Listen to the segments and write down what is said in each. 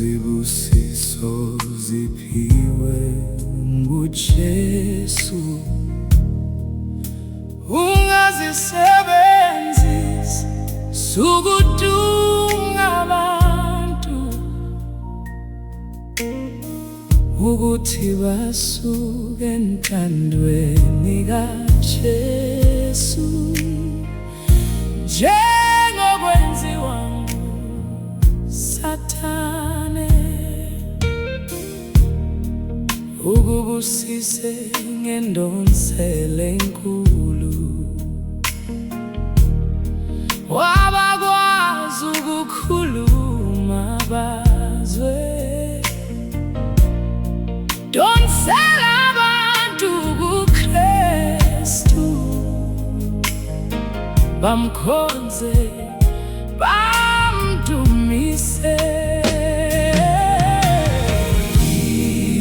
Izibusiso ziphiwe nguJesu, ungazisebenzisi sukudunga abantu ukuthi basuke entandweni kaJesu, njengokwenziwa nguSathane, ukubusise ngendonsela enkulu. Wabakwazi ukukhuluma bazwe, donsela abantu kuKristu, bamkhonze bamdumise.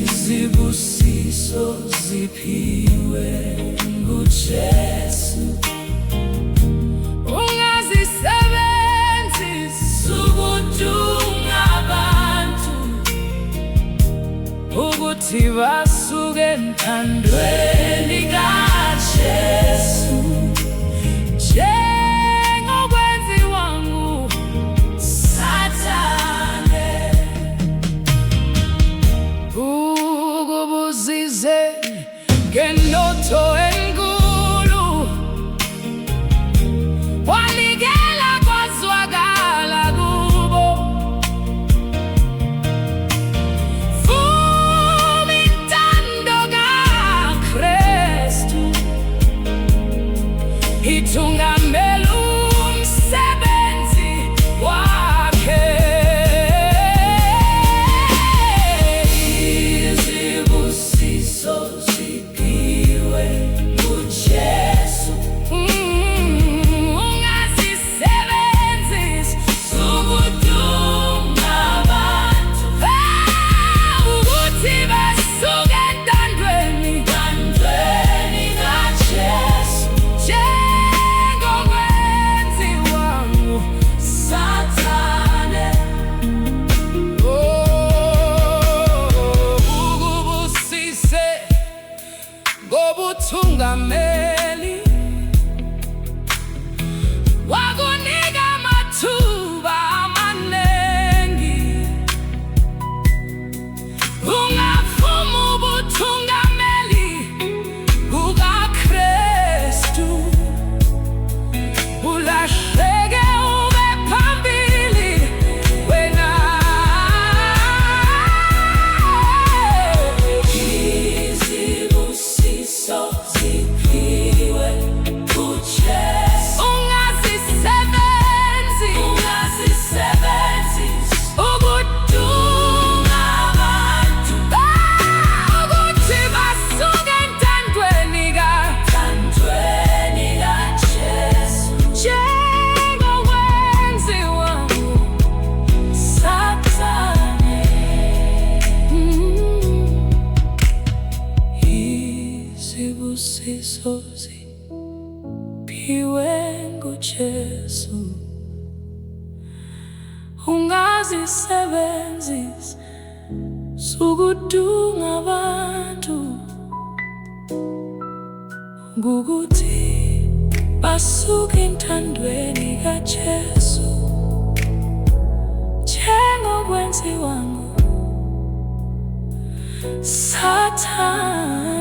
Izibusiso ziphiwe nguJesu, ungazisebenzisi sukudunga abantu ukuthi basuke entandweni kaJesu, njengokwenziwa nguSathane, ukubusise ngenotho enkulu. Wanikela kwazwakala kubo, vuma intando kaKristu, ithungamela umsebenzi wakhe. Izibusiso ziphiwe nguJesu, ungazisebenzisi sukudunga abantu ukuthi basuke entandweni kaJesu, njengokwenziwa nguSathane. Ukubusise ngobuthungameli, wakunika amathuba amaningi. Ungavuma ubuthungameli bukaKristu, ulahleke ube phambili wena. Izibusiso ziphiwe nguJesu, ungazisebenzisi ukudunga abantu ukuthi basuke entandweni kaJesu, njengokwenziwa nguSathane. Izibusiso ziphiwe nguJesu, ungazisebenzisi sukudunga abantu ukuthi basuke entandweni kaJesu, njengokwenziwa nguSathane.